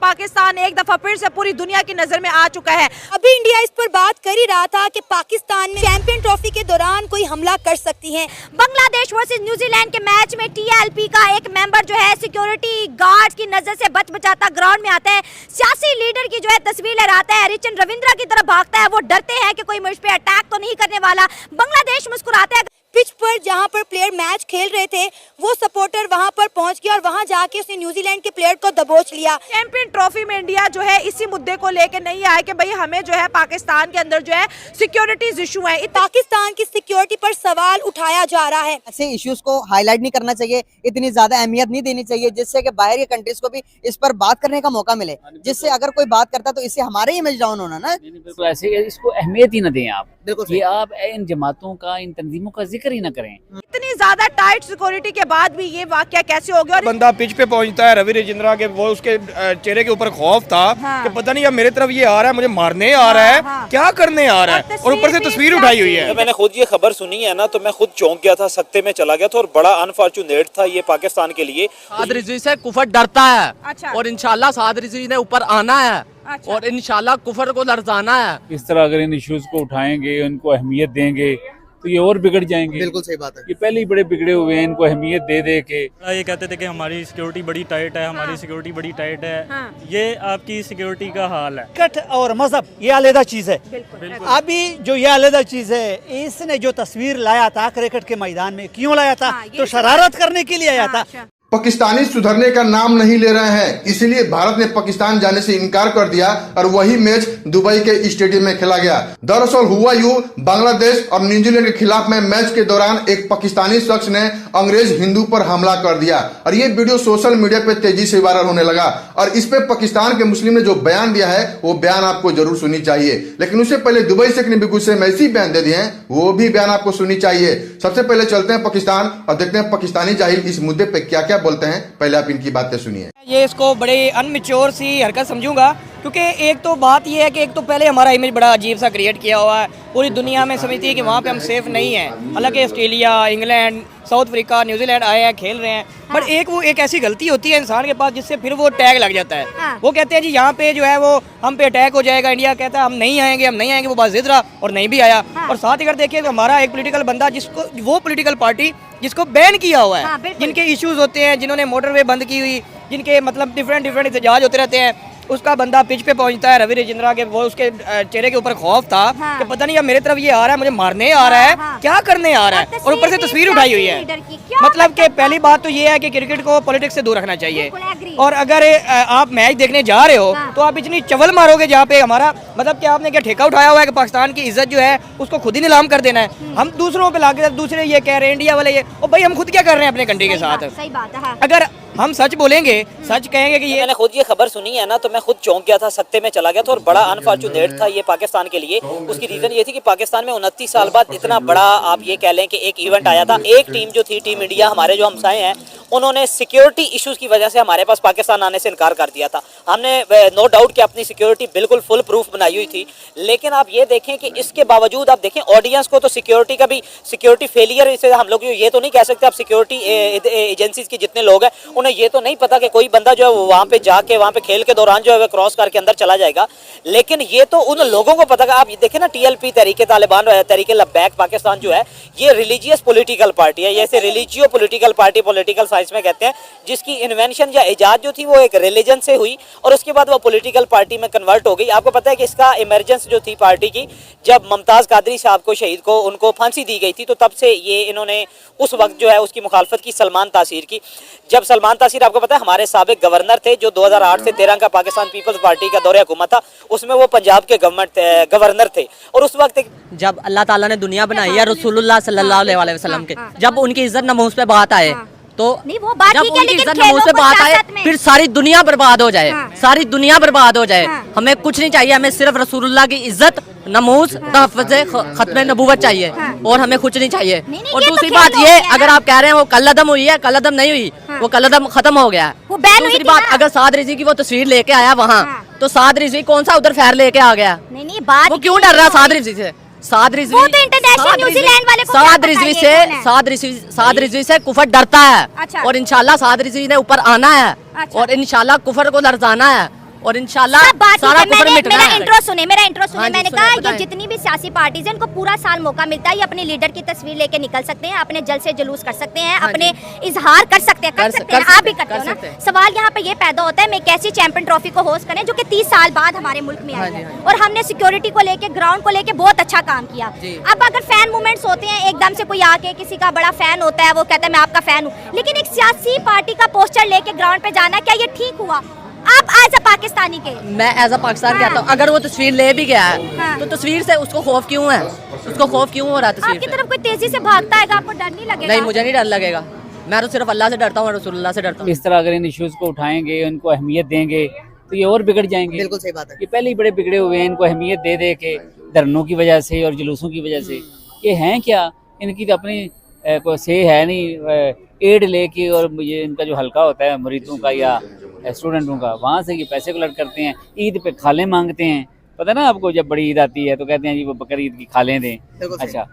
पाकिस्तान एक दफा फिर से पूरी दुनिया की नजर में आ चुका है। अभी इंडिया इस पर बात कर ही रहा था कि पाकिस्तान में चैंपियन ट्रॉफी के दौरान कोई हमला कर सकती है। बांग्लादेश वर्सेस न्यूजीलैंड के मैच में टीएलपी का एक मेंबर जो है सिक्योरिटी गार्ड्स की नजर से बच बचाता ग्राउंड में आता है, सियासी लीडर की जो है तस्वीर लहराता है, हरिचंद रविंद्रा की तरफ भागता है। वो डरते हैं कि कोई मुझ पे अटैक तो नहीं करने वाला। बांग्लादेश मुस्कुराता है। पिच पर जहां पर प्लेयर मैच खेल रहे थे वो सपोर्टर वहां पर पहुंच गया और वहां जाके उसने न्यूजीलैंड के प्लेयर को दबोच लिया। चैंपियन ट्रॉफी में इंडिया जो है इसी मुद्दे को लेकर नहीं आया कि भाई हमें जो है पाकिस्तान के अंदर जो है सिक्योरिटीज इशू है, पाकिस्तान की सिक्योरिटी पर सवाल उठाया जा रहा है। ऐसे इश्यूज को हाईलाइट नहीं करना चाहिए, इतनी ज्यादा अहमियत नहीं देनी चाहिए जिससे कि बाहर के कंट्रीज को भी इस पर बात करने का मौका मिले, जिससे अगर कोई बात करता तो इससे हमारे इमेज डाउन होना ना। बिल्कुल ऐसे इसको अहमियत ही ना दें आप, बिल्कुल ये आप इन जमातों का, इन तंजीमों का जिक्र ही ना करें। इतनी ज्यादा टाइट सिक्योरिटी के बाद भी ये वाकया कैसे हो गया? और बंदा पिच पे पहुंचता है, रवि रजिंद्रा के वो उसके चेहरे के ऊपर खौफ था कि पता नहीं अब मेरे तरफ ये आ रहा है, मुझे मारने आ रहा है, क्या करने आ रहा है, और ऊपर से तस्वीर उठाई हुई है। मैंने खुद ये खबर सुनी है ना तो मैं खुद चौंक गया था, सख्ते में चला गया था और बड़ा अनफॉर्चुनेट था ये पाकिस्तान के लिए। साद रिजवी से कुफर डरता है। अच्छा। और इंशाल्लाह साद रिजवी ने ऊपर आना है। अच्छा। और इंशाल्लाह कुफर को लड़जाना है। इस तरह अगर इन इश्यूज को उठाएंगे, उनको अहमियत देंगे तो ये और बिगड़ जाएंगे। बिल्कुल सही बात है। ये पहले ही बड़े बिगड़े हुए हैं, इनको अहमियत दे दे के ये कहते थे कि हमारी सिक्योरिटी बड़ी टाइट है, हमारी सिक्योरिटी बड़ी टाइट है। ये आपकी सिक्योरिटी का हाल है। क्रिकेट और मजहब ये अलग चीज है। अभी जो ये अलग चीज है, इसने जो तस्वीर लाया था क्रिकेट के मैदान में क्यों लाया था? तो शरारत करने के लिए आया था। पाकिस्तानी सुधरने का नाम नहीं ले रहे हैं, इसलिए भारत ने पाकिस्तान जाने से इनकार कर दिया और वही मैच दुबई के स्टेडियम में खेला गया। दरअसल हुआ यूं, बांग्लादेश और न्यूजीलैंड के खिलाफ में मैच के दौरान एक पाकिस्तानी शख्स ने अंग्रेज हिंदू पर हमला कर दिया और ये वीडियो सोशल मीडिया पे तेजी से वायरल होने लगा। और इस पे पाकिस्तान के मुस्लिम ने जो बयान दिया है वो बयान आपको जरूर सुननी चाहिए, लेकिन उससे पहले दुबई से भी गुस्से में ऐसी बयान दे दिए हैं, वो भी बयान आपको सुननी चाहिए। सबसे पहले चलते हैं पाकिस्तान और देखते हैं पाकिस्तानी जाहिल इस मुद्दे पे क्या क्या बोलते हैं। पहले आप इनकी बातें सुनिए। ये इसको बड़े अनमेच्योर सी हरकत समझूंगा, क्योंकि एक तो बात ये है कि एक तो पहले हमारा इमेज बड़ा अजीब सा क्रिएट किया हुआ है, पूरी दुनिया में समझती है कि वहाँ पे हम सेफ नहीं हैं। हालांकि Australia, England, south Africa, New Zealand आए हैं, खेल रहे हैं। पर एक ऐसी गलती होती है इंसान के पास जिससे फिर वो टैग लग जाता है। वो कहते हैं जी यहाँ पे जो है वो हम पे अटैक हो जाएगा, इंडिया कहता है हम नहीं आएंगे, हम नहीं आएंगे। वो बात जिद रहा और नहीं भी आया। और साथ ही अगर देखिए तो हमारा एक पॉलिटिकल बंदा जिसको वो पॉलिटिकल पार्टी जिसको बैन किया हुआ है, जिनके इश्यूज होते हैं, जिन्होंने मोटरवे बंद की हुई, जिनके मतलब डिफरेंट एहतजाज होते रहते हैं, उसका बंदा पिच पे पहुंचता है, रवि रजिंद्रा के वो उसके चेहरे के ऊपर खौफ था कि पता नहीं अब मेरे तरफ ये आ रहा है, मुझे मारने आ रहा है, क्या करने आ रहा है, और ऊपर से तस्वीर उठाई हुई है। मतलब कि पहली बात तो ये है कि क्रिकेट को पॉलिटिक्स से दूर रखना चाहिए। और अगर आप मैच देखने जा रहे हो तो आप इतनी चवल मारोगे जहाँ पे हमारा मतलब कि आपने क्या ठेका उठाया हुआ है कि पाकिस्तान की इज्जत जो है उसको खुद ही नीलाम कर देना है। हम दूसरों पे लाके दूसरे ये कह रहे हैं इंडिया वाले ये, और भाई हम खुद क्या कर रहे हैं अपने कंट्री के साथ? सही बात है। अगर हम सच बोलेंगे, सच कहेंगे कि ये मैंने खुद ये खबर सुनी है ना तो मैं खुद चौंक गया था, सख्ते में चला गया था और बड़ा अनफॉर्चुनेट था ये पाकिस्तान के लिए। उसकी रीजन ये थी कि पाकिस्तान में 29 साल बाद इतना बड़ा आप ये कह लें कि एक इवेंट आया था। एक टीम जो थी, टीम इंडिया, हमारे जो हमसाए हैं, उन्होंने सिक्योरिटी इश्यूज की वजह से हमारे पास पाकिस्तान आने से इनकार कर दिया था। हमने नो डाउट कि अपनी सिक्योरिटी बिल्कुल फुल प्रूफ बनाई हुई थी, लेकिन आप ये देखें कि इसके बावजूद आप देखें ऑडियंस को तो सिक्योरिटी का भी सिक्योरिटी फेलियर, इसे हम लोग ये तो नहीं कह सकते। आप सिक्योरिटी एजेंसीज के जितने लोग हैं उन्हें ये तो नहीं पता कि कोई बंदा जो है वो वहाँ पे जाके वहाँ पे खेल के दौरान जो है क्रॉस करके अंदर चला जाएगा, लेकिन ये तो उन लोगों को पता। आप देखें ना, टीएलपी तहरीके तालिबान, तहरीके लब्बैक पाकिस्तान जो है ये रिलीजियस पॉलिटिकल पार्टी है। जैसे religio political party political science में कहते हैं, जिसकी इन्वेंशन या इजाद जो थी वो एक रिलीजन से हुई और उसके बाद वो पॉलिटिकल पार्टी में कन्वर्ट हो गई। आपको पता है कि इसका इमरजेंस जो थी पार्टी की, जब मुमताज़ कादरी साहब को, शहीद को, उनको फांसी दी गई थी, तो तब से ये इन्होंने उस वक्त जो है उसकी मुखालफत की सलमान तासीर की। जब सलमान तासीर आपको पता है हमारे साबिक गवर्नर थे, जो 2008 से 13 का पाकिस्तान पीपल्स पार्टी का दौरे हुकूमत था, उसमें वो पंजाब के गवर्नर थे। और उस वक्त जब अल्लाह ताला ने दुनिया बनाई है रसूलुल्लाह सल्लल्लाहु अलैहि वसल्लम के, जब उनकी इज्जत नमूस पे बात आए तो जब उनकी इज्जत नमूस पे बात आए फिर सारी दुनिया बर्बाद हो जाए, सारी दुनिया बर्बाद हो जाए। हमें कुछ नहीं चाहिए, हमें सिर्फ रसूलुल्लाह की इज्जत, नमूस, तहफ़्फ़ुज़ खत्म नबूवत चाहिए और हमें कुछ नहीं चाहिए। और दूसरी बात ये, अगर आप कह रहे हैं वो कलअदम हुई है, कलअदम नहीं हुई, वो कलअदम खत्म हो गया। दूसरी बात, अगर साद रिजवी की वो तस्वीर लेके आया वहाँ, तो साद रिजवी कौन सा उधर फैर लेके आ गया? वो क्यों डर रहा है साद रिजवी से? साद रिजवी से कुफर डरता है। और इंशाल्लाह साद रिजवी ने ऊपर आना है और इंशाल्लाह कुफर को लड़जाना है और इंशाल्लाह सब बात सारा ठीक है, कुफर मिटना मेरा है। इंट्रो सुने हाँ जी, मैंने सुने, कहा ये बताएं। जितनी भी सियासी पार्टीज हैं इनको पूरा साल मौका मिलता है, ये अपने लीडर की तस्वीर लेके निकल सकते हैं, अपने जल से जुलूस कर सकते हैं, हाँ अपने इजहार कर सकते हैं, आप भी करते हो ना। सकते हैं। सवाल यहाँ पे ये पैदा होता है मैं कैसी चैंपियन ट्रॉफी को होस्ट करें जो कि 30 साल बाद हमारे मुल्क में आई है, और हमने सिक्योरिटी को लेके, ग्राउंड को लेके बहुत अच्छा काम किया। अब अगर फैन मूवमेंट्स होते हैं, एकदम से कोई आके किसी का बड़ा फैन होता है, वो कहता है मैं आपका फैन हूँ, लेकिन एक सियासी पार्टी का पोस्टर लेके ग्राउंड पे जाना, क्या ये ठीक हुआ? आप एज अ पाकिस्तानी के, मैं एज अ पाकिस्तान कहता हूँ, अगर वो तस्वीर ले भी गया है तो तस्वीर से उसको खौफ क्यों है? उसको खौफ क्यों हो रहा है तस्वीर आपकी से? तरफ कोई तेजी से भागता है, आपको डर नहीं लगेगा? नहीं, मुझे नहीं डर लगेगा, मैं तो सिर्फ अल्लाह से डरता हूँ और रसूलुल्लाह से डरता हूँ। इस तरह अगर इन इश्यूज को उठाएंगे, उनको अहमियत देंगे तो ये और बिगड़ जाएंगे। बिल्कुल सही बात है। ये पहले ही बड़े बिगड़े हुए हैं, इनको अहमियत दे दे के धरनों की वजह से और जुलूसों की वजह से। ये हैं क्या, इनकी तो अपनी कोई से है नहीं, एड लेके और ये इनका जो हल्का होता है मुरीदों का या स्टूडेंटों का, वहाँ से ये पैसे कलेक्ट करते हैं, ईद पे खालें मांगते हैं। पता ना आपको, जब बड़ी ईद आती है तो कहते हैं जी वो बकर ईद की खालें दें। अच्छा,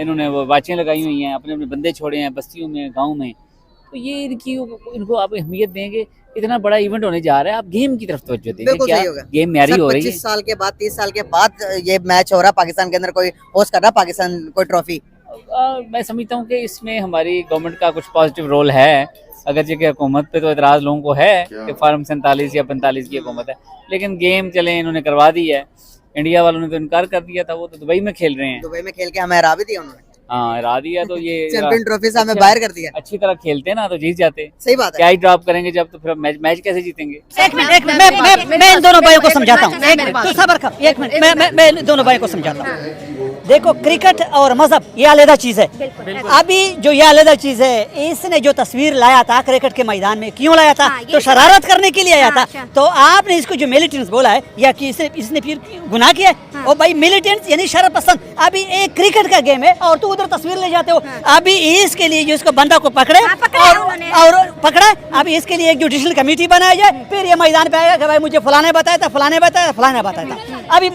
इन्होंने वो बाचें लगाई हुई हैं, अपने अपने बंदे छोड़े हैं बस्तियों में, गाँव में, तो ये इनको आप अहमियत देंगे। इतना बड़ा इवेंट होने जा रहा है, आप गेम की तरफ तवज्जो देंगे, क्या गेम म्यारी हो रही है? 25 साल के बाद, 30 साल के बाद ये मैच हो रहा है पाकिस्तान के अंदर, कोई होस्ट कर रहा पाकिस्तान कोई ट्रॉफी। मैं समझता हूँ कि इसमें हमारी गवर्नमेंट का कुछ पॉजिटिव रोल है, अगरचे कि हुकूमत पे तो एतराज़ लोगों को है कि फार्म 47 या 45 की हुकूमत है, लेकिन गेम चले इन्होंने करवा दी है। इंडिया वालों ने तो इनकार कर दिया था, वो तो दुबई में खेल रहे हैं। दुबई में खेल के हमें हरा भी दिया उन्होंने। हाँ, हरा दिया तो ये चैंपियन ट्रॉफी से हमें बाहर कर दिया। अच्छी तरह खेलते ना तो जीत जाते। सही बात है। क्या ही ड्रॉप करेंगे जब, तो फिर मैच कैसे जीतेंगे? एक मिनट, मैं इन दोनों भाइयों को समझाता हूँ। एक मिनट, सबर कर, एक मिनट, मैं इन दोनों भाइयों को समझाता हूँ। देखो, क्रिकेट और मजहब ये अलग चीज है। अभी जो ये अलग चीज है, इसने जो तस्वीर लाया था क्रिकेट के मैदान में, क्यों लाया था? तो शरारत करने के लिए आया था। तो आपने इसको जो मिलिटेंट्स बोला है या कि इसने फिर गुनाह किया है? और भाई मिलिटेंट्स यानी शरारत पसंद। अभी एक क्रिकेट का गेम है और तू उधर तस्वीर ले जाते हो। अभी इसके लिए जो इसको बंदा को पकड़े और पकड़ा, अभी इसके लिए एक जुडिशल कमेटी बनाया जाए, फिर ये मैदान पे आएगा कि भाई मुझे फलाने बताया था, फलाने बताया, फलाने बताया था। अभी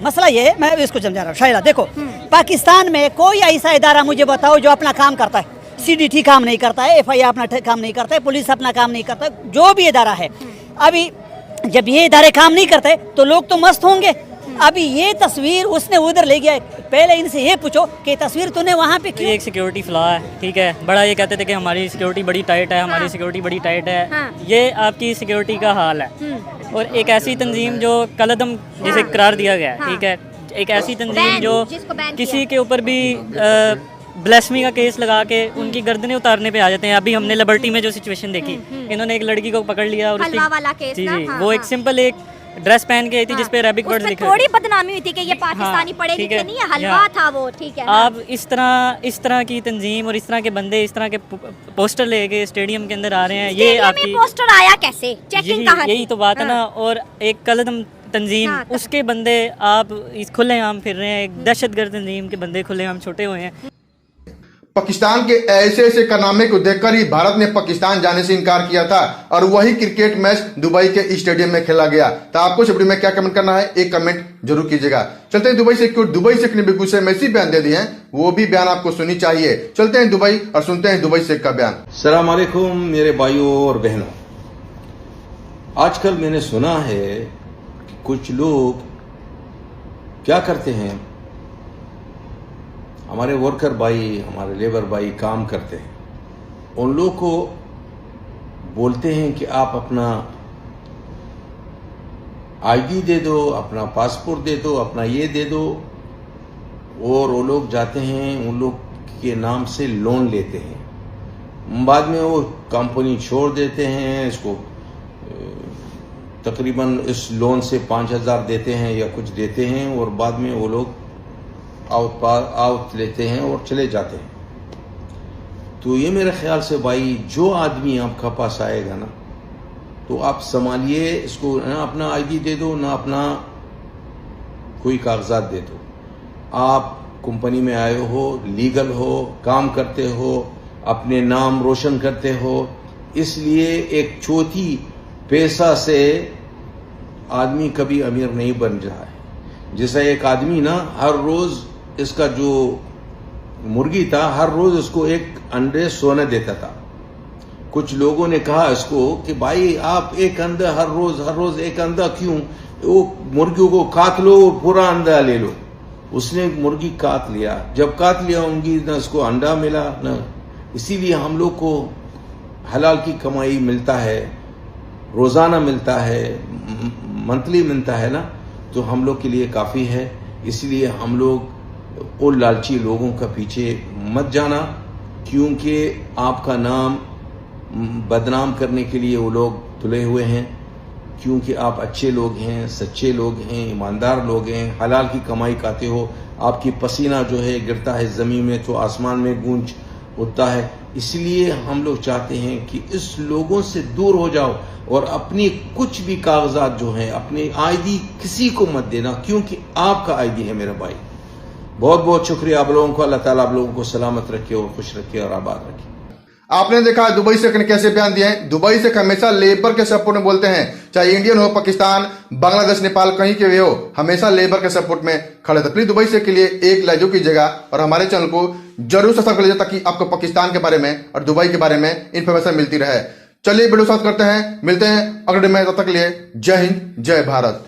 मसला ये है, मैं इसको समझा रहा हूँ। शायद देखो, पाकिस्तान में कोई ऐसा इदारा मुझे बताओ जो अपना काम करता है। सीडीटी काम नहीं करता है, एफआईआर अपना काम नहीं करता है, पुलिस अपना काम नहीं करता, जो भी इदारा है। अभी जब ये इदारे काम नहीं करते तो लोग तो मस्त होंगे। अभी ये तस्वीर उसने उधर ले गया, पहले इनसे ये पूछो कि तस्वीर तूने वहाँ पे क्यों? एक सिक्योरिटी फ्लॉ है, ठीक है, बड़ा ये कहते थे कि हमारी सिक्योरिटी बड़ी टाइट है, हमारी सिक्योरिटी बड़ी टाइट है। ये आपकी सिक्योरिटी का हाल है। और एक ऐसी तंजीम जो कलअदम जिसे करार दिया गया है, ठीक है, एक ऐसी तंजीम जो किसी के ऊपर भी ब्लेस्मी का केस लगा के उनकी गर्दनें उतारने पे आ जाते हैं। अभी हमने लिबर्टी में जो सिचुएशन देखी, इन्होंने एक लड़की को पकड़ लिया और जी, वो एक सिंपल एक ड्रेस पहन के आई थी जिसपे अरेबिक वर्ड लिखे थोड़ी बदनामी हुई थी कि ये पाकिस्तानी पढ़े लिखे नहीं है, हलवा था वो, ठीक है। आप इस तरह की तंजीम और इस तरह के बंदे इस तरह के पोस्टर लेके स्टेडियम के अंदर आ रहे हैं, ये आपकी पोस्टर आया कैसे? चेकिंग कहाँ? यही तो बात है ना। और एक कलअदम तंजीम, उसके बंदे आप इस खुलेआम फिर रहे हैं, एक दहशतगर्द तंजीम के बंदे खुलेआम छोटे हुए हैं। पाकिस्तान के ऐसे ऐसे कारनामे को देखकर ही भारत ने पाकिस्तान जाने से इनकार किया था और वही क्रिकेट मैच दुबई के स्टेडियम में खेला गया। तो आपको इस वीडियो में क्या कमेंट करना है, एक कमेंट जरूर कीजिएगा। चलते हैं दुबई से, क्यों दुबई से कितने बेगूसराय में ऐसी बयान दे दिए हैं, वो भी बयान आपको सुननी चाहिए। चलते हैं दुबई और सुनते हैं दुबई से का बयान। अस्सलाम वालेकुम मेरे भाइयों और बहनों, आजकल मैंने सुना है कि कुछ लोग क्या करते हैं, हमारे वर्कर भाई, हमारे लेबर भाई काम करते हैं, उन लोग को बोलते हैं कि आप अपना आईडी दे दो, अपना पासपोर्ट दे दो, अपना ये दे दो, और वो लोग जाते हैं उन लोग के नाम से लोन लेते हैं। बाद में वो कंपनी छोड़ देते हैं, इसको तकरीबन इस लोन से 5,000 देते हैं या कुछ देते हैं, और बाद में वो लोग आउट लेते हैं और चले जाते हैं। तो ये मेरे ख्याल से भाई, जो आदमी आपका पास आएगा ना, तो आप संभालिए इसको, ना अपना आईडी दे दो, ना अपना कोई कागजात दे दो। आप कंपनी में आए हो, लीगल हो, काम करते हो, अपने नाम रोशन करते हो, इसलिए एक चौथी पैसा से आदमी कभी अमीर नहीं बन रहा है। जैसा एक आदमी ना हर रोज इसका जो मुर्गी था, हर रोज उसको एक अंडे सोने देता था, कुछ लोगों ने कहा इसको कि भाई आप एक अंडा हर रोज एक अंडा क्यों, वो मुर्गियों को काट लो और पूरा अंडा ले लो। उसने मुर्गी काट लिया, जब काट लिया होंगी ना उसको अंडा मिला ना, इसीलिए हम लोग को हलाल की कमाई मिलता है, रोज़ाना मिलता है, मंथली मिलता है ना, तो हम लोग के लिए काफ़ी है। इसलिए हम लोग और लालची लोगों का पीछे मत जाना, क्योंकि आपका नाम बदनाम करने के लिए वो लोग तुले हुए हैं। क्योंकि आप अच्छे लोग हैं, सच्चे लोग हैं, ईमानदार लोग हैं, हलाल की कमाई खाते हो, आपकी पसीना जो है गिरता है ज़मीन में तो आसमान में गूंज उठता है। इसलिए हम लोग चाहते हैं कि इस लोगों से दूर हो जाओ और अपनी कुछ भी कागजात जो हैं, अपनी आईडी किसी को मत देना, क्योंकि आपका आईडी है मेरा भाई। बहुत बहुत शुक्रिया आप लोगों को। अल्लाह ताला आप लोगों को सलामत रखे और खुश रखे और आबाद रखे। आपने देखा दुबई से कैसे बयान दिए हैं। दुबई से हमेशा लेबर के सपोर्ट में बोलते हैं, चाहे इंडियन हो, पाकिस्तान, बांग्लादेश, नेपाल, कहीं के भी हो, हमेशा लेबर के सपोर्ट में खड़े थे। प्लीज दुबई से के लिए एक लाइक कीजिएगा और हमारे चैनल को जरूर सब्सक्राइब कर लीजिए, ताकि आपको पाकिस्तान के बारे में और दुबई के बारे में इन्फॉर्मेशन मिलती रहे। चलिए वीडियो साथ करते हैं, मिलते हैं अगले में, तब तक के लिए जय हिंद, जय भारत।